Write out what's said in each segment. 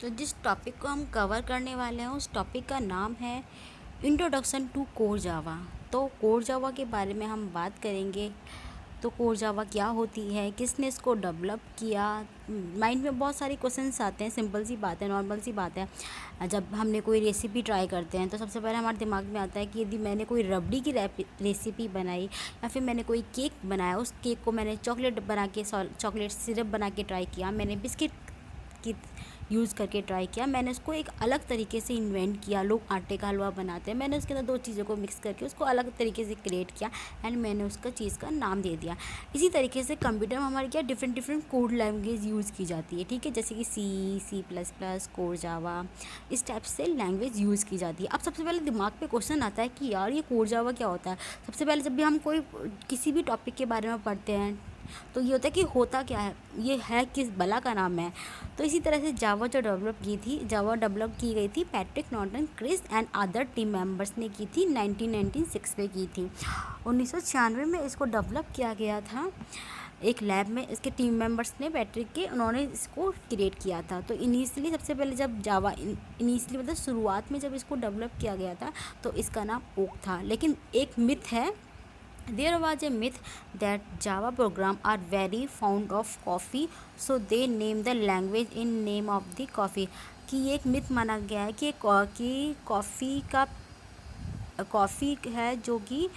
तो जिस टॉपिक को हम कवर करने वाले हैं उस टॉपिक का नाम है इंट्रोडक्शन टू कोर जावा। तो कोर जावा के बारे में हम बात करेंगे। तो कोर जावा क्या होती है, किसने इसको डेवलप किया। माइंड में बहुत सारे क्वेश्चंस आते हैं। सिंपल सी बात है, नॉर्मल सी बात है। जब हमने कोई रेसिपी ट्राई करते हैं तो सबसे पहले हमारे दिमाग में आता है कि यदि मैंने कोई रबड़ी की रेसिपी बनाई या फिर मैंने कोई केक बनाया, उस केक को मैंने चॉकलेट बना के चॉकलेट सिरप बना के ट्राई किया, मैंने बिस्किट की यूज़ करके ट्राई किया, मैंने उसको एक अलग तरीके से इन्वेंट किया। लोग आटे का हलवा बनाते हैं, मैंने उसके अंदर दो चीज़ों को मिक्स करके उसको अलग तरीके से क्रिएट किया एंड मैंने उसका चीज़ का नाम दे दिया। इसी तरीके से कंप्यूटर में हमारे क्या different different code language use की जाती है, ठीक है, जैसे कि C++, कोर जावा, इस टाइप से लैंग्वेज यूज़ की जाती है। अब सबसे पहले दिमाग पे क्वेश्चन आता है कि यार ये कोर जावा क्या होता है। सबसे पहले जब भी हम कोई किसी भी टॉपिक के बारे में पढ़ते हैं तो ये होता है कि होता क्या है, ये है किस बला का नाम है। तो इसी तरह से जावा जावा डेवलप की गई थी Patrick Norton, Chris and other team members ने की थी। 1996 में की थी। 1996 में इसको डेवलप किया गया था एक लैब में। इसके टीम मेंबर्स ने पैट्रिक के उन्होंने इसको क्रिएट किया था। तो इनिशियली सबसे पहले जब जावा इनिशियली मतलब शुरुआत में जब इसको डेवलप किया गया था तो इसका नाम ओक था। लेकिन एक मिथ है, there was a myth that Java program are very fond of coffee, so they name the language in name of the coffee। कि ये एक मिथ माना गया है कि कॉफ़ी है जो कि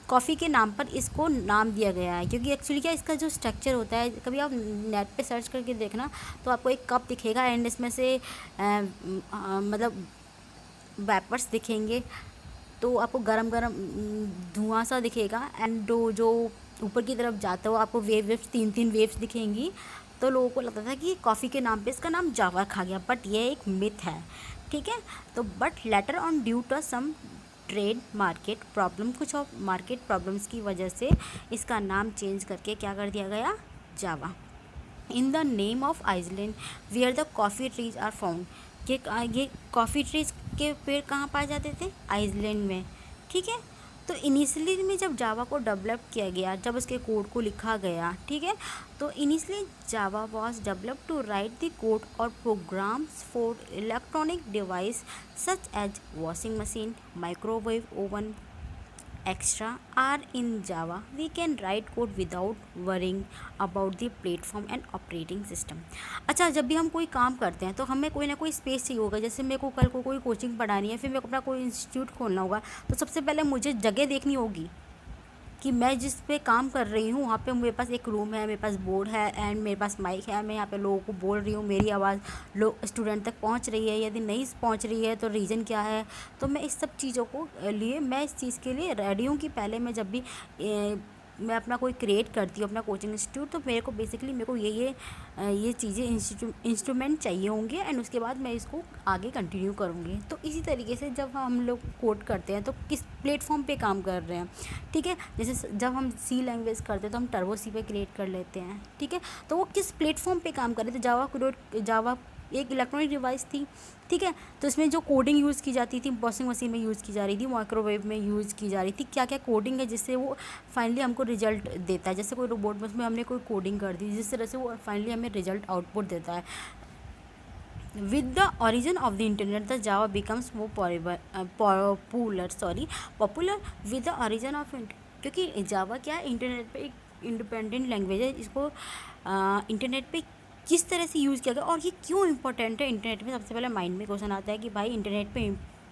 कॉफ़ी के नाम पर इसको नाम दिया गया है। क्योंकि एक्चुअली क्या इसका जो स्ट्रक्चर होता है, कभी आप नेट पे सर्च करके देखना तो आपको एक कप दिखेगा एंड इसमें से मतलब वेपर्स दिखेंगे। तो आपको गरम गरम धुआं सा दिखेगा एंड जो ऊपर की तरफ जाता है वो आपको वेव्स तीन वेव्स दिखेंगी। तो लोगों को लगता था कि कॉफ़ी के नाम पे इसका नाम जावा रखा गया, बट ये एक मिथ है, ठीक है। तो but later on due to some trade market problem, कुछ और मार्केट प्रॉब्लम्स की वजह से इसका नाम चेंज करके क्या कर दिया गया, Java. In the name of island where the coffee trees are found. ये कॉफ़ी ट्रीज के पेड़ कहाँ पाए जाते थे, आइसलैंड में, ठीक है। तो इनिशियली में जब जावा को डेवलप किया गया, जब उसके कोड को लिखा गया, ठीक है, तो initially Java was develop to write the code और programs for electronic device such as washing machine, microwave oven extra are in Java. We can write code without worrying about the platform and operating system। अच्छा, जब भी हम कोई काम करते हैं तो हमें कोई ना कोई स्पेस चाहिए होगा। जैसे मेरे को कल को कोई कोचिंग पढ़ानी है, फिर मेरे को अपना कोई इंस्टीट्यूट खोलना होगा, तो सबसे पहले मुझे जगह देखनी होगी कि मैं जिस पे काम कर रही हूँ वहाँ पे मेरे पास एक रूम है, मेरे पास बोर्ड है एंड मेरे पास माइक है। मैं यहाँ पे लोगों को बोल रही हूँ, मेरी आवाज़ लोग स्टूडेंट तक पहुँच रही है, यदि नहीं पहुँच रही है तो रीज़न क्या है। तो मैं इस सब चीज़ों को लिए मैं इस चीज़ के लिए रेडी हूँ कि पहले मैं जब भी मैं अपना कोई क्रिएट करती हूँ अपना कोचिंग इंस्टीट्यूट, तो मेरे को ये चीज़ें इंस्ट्रूमेंट चाहिए होंगे एंड उसके बाद मैं इसको आगे कंटिन्यू करूँगी। तो इसी तरीके से जब हम लोग कोड करते हैं तो किस प्लेटफॉर्म पे काम कर रहे हैं, ठीक है। जैसे जब हम सी लैंग्वेज करते हैं तो हम टर्बो सी पे क्रिएट कर लेते हैं, ठीक है। तो वो किस प्लेटफॉर्म पे काम कर रहे थे, जावा एक इलेक्ट्रॉनिक डिवाइस थी, ठीक है। तो इसमें जो कोडिंग यूज़ की जाती थी, वॉशिंग मशीन में यूज़ की जा रही थी, माइक्रोवेव में यूज़ की जा रही थी। क्या क्या कोडिंग है जिससे वो फाइनली हमको रिजल्ट देता है। जैसे कोई रोबोट में उसमें हमने कोई कोडिंग कर दी जिस तरह से वो फाइनली हमें रिजल्ट आउटपुट देता है। With the origin of the internet the java becomes more popular with the origin of क्योंकि जावा क्या है, इंटरनेट पे एक इंडिपेंडेंट लैंग्वेज है। इसको इंटरनेट पे किस तरह से यूज़ किया गया और ये क्यों इंपॉर्टेंट है इंटरनेट में। सबसे पहले माइंड में क्वेश्चन आता है कि भाई इंटरनेट पे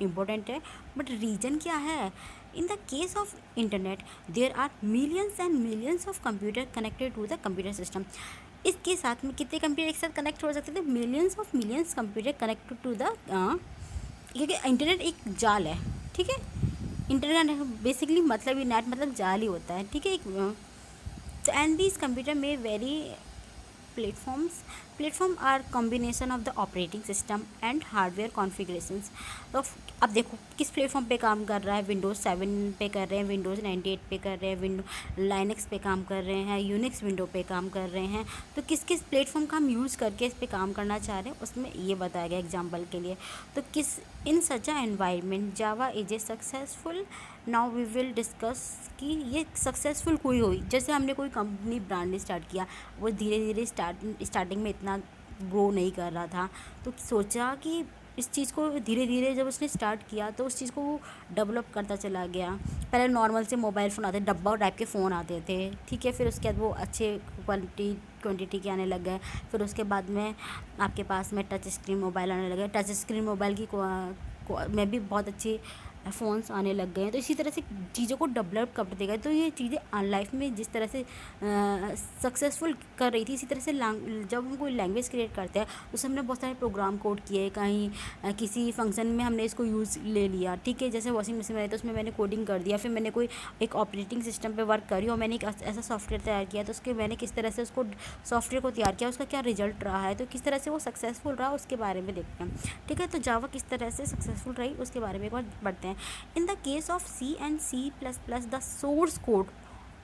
इम्पोर्टेंट है, बट रीज़न क्या है। In the case of internet there are millions and millions of computer connected to the computer system. इसके साथ में कितने कंप्यूटर एक साथ कनेक्ट हो सकते थे, millions computer connected to the क्योंकि इंटरनेट एक जाल है, ठीक है। इंटरनेट बेसिकली मतलब ही नेट मतलब जाल ही होता है, ठीक है। एक एंड दिस कंप्यूटर में very platform are combination of the operating system and hardware configurations. तो अब देखो किस प्लेटफॉर्म पे काम कर रहा है, विंडोज़ 7 पे कर रहे हैं, विंडोज़ 98 पे कर रहे हैं, लाइनक्स पे काम कर रहे हैं, यूनिक्स विंडो पे काम कर रहे हैं। तो किस किस प्लेटफॉर्म का हम यूज़ करके इस पे काम करना चाह रहे हैं उसमें ये बताया गया एग्जाम्पल के लिए। तो किस in such a environment Java is a successful. Now we will discuss कि ये सक्सेसफुल कोई हुई। जैसे हमने कोई कंपनी ब्रांड स्टार्ट किया, वो धीरे धीरे स्टार्टिंग में इतना ग्रो नहीं कर रहा था। तो सोचा कि इस चीज़ को धीरे धीरे जब उसने स्टार्ट किया तो उस चीज़ को वो डेवलप करता चला गया। पहले नॉर्मल से मोबाइल फ़ोन आते, डब्बा टाइप के फ़ोन आते थे, ठीक है। फिर उसके बाद वो अच्छे क्वांटिटी के आने लग गए। फिर उसके बाद में आपके पास में टच स्क्रीन मोबाइल आने लगे। टच स्क्रीन मोबाइल की में भी बहुत अच्छे फ़ोन्स आने लग गए हैं। तो इसी तरह से चीज़ों को डेवलप करते गए। तो ये चीज़ें लाइफ में जिस तरह से सक्सेसफुल कर रही थी, इसी तरह से जब हम कोई लैंग्वेज क्रिएट करते हैं तो हमने बहुत सारे प्रोग्राम कोड किए, कहीं किसी फंक्शन में हमने इसको यूज़ ले लिया, ठीक है। जैसे वॉशिंग मशीन बनाई तो उसमें मैंने कोडिंग कर दिया। फिर मैंने कोई एक ऑपरेटिंग सिस्टम पे वर्क करी और मैंने एक ऐसा सॉफ्टवेयर तैयार किया, तो उसके मैंने किस तरह से उसको सॉफ्टवेयर को तैयार किया, उसका क्या रिजल्ट रहा है, तो किस तरह से वो सक्सेसफुल रहा उसके बारे में देखते हैं, ठीक है। तो जावा किस तरह से सक्सेसफुल रही उसके बारे में एक बार बढ़ते हैं। In the case of C and C++, the source code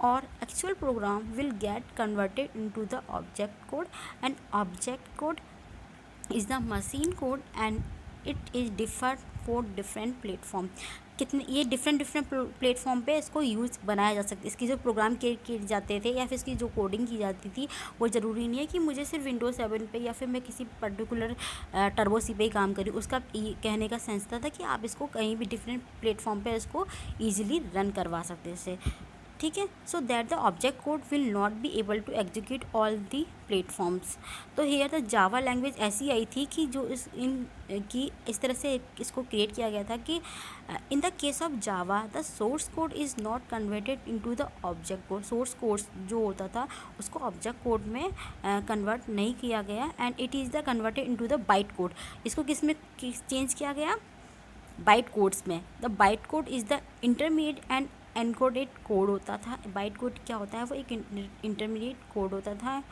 or actual program will get converted into the object code, and object code is the machine code and it is different for different platform। कितने ये different platform पे इसको use बनाया जा सकता है। इसकी जो प्रोग्राम किए जाते थे या फिर इसकी जो कोडिंग की जाती थी वो ज़रूरी नहीं है कि मुझे सिर्फ विंडोज़ 7 पे या फिर मैं किसी पर्टिकुलर टर्बो सी पे ही काम करूँ। उसका कहने का सेंस था कि आप इसको कहीं भी डिफरेंट प्लेटफॉर्म पे इसको ईजिली रन करवा सकते हैं इसे, ठीक है। So that the object code will not be able to execute all the platforms. तो हेयर द जावा लैंग्वेज ऐसी आई थी कि जो इस तरह से इसको क्रिएट किया गया था कि इन the case of Java the source code is not converted into the object code. Source code जो होता था उसको ऑब्जेक्ट कोड में कन्वर्ट नहीं किया गया, and it is the converted into the byte code. इसको किस में चेंज किया गया? बाइट कोड्स में। The byte code is the intermediate and encoded code होता था। बाइट कोड क्या होता है? वो एक इंटरमीडिएट कोड होता था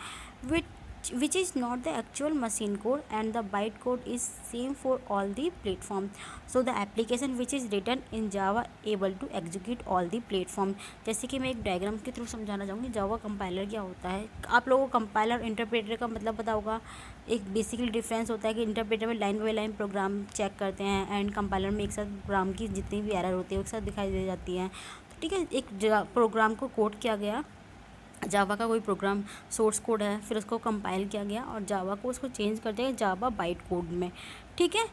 which is not the actual machine code, and the byte code is same for all the platform. So the application which is written in Java able to execute all the platform। जैसे कि मैं एक diagram के through समझाना चाहूँगी Java compiler क्या होता है। आप लोगों को कंपाइलर इंटरप्रेटर का मतलब पता होगा। एक बेसिकली डिफरेंस होता है कि इंटरप्रेटर में line by line program check करते हैं, एंड कंपाइलर में एक साथ प्रोग्राम की जितनी भी एरर होती है एक साथ दिखाई दे जाती हैं। तो ठीक है, एक प्रोग्राम को कोड किया गया, जावा का कोई प्रोग्राम सोर्स कोड है, फिर उसको कंपाइल किया गया और जावा को उसको चेंज कर दिया जावा बाइट कोड में, ठीक है।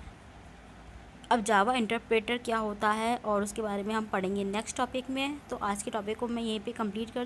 अब जावा इंटरप्रेटर क्या होता है और उसके बारे में हम पढ़ेंगे नेक्स्ट टॉपिक में। तो आज के टॉपिक को मैं यहीं पे कंप्लीट कर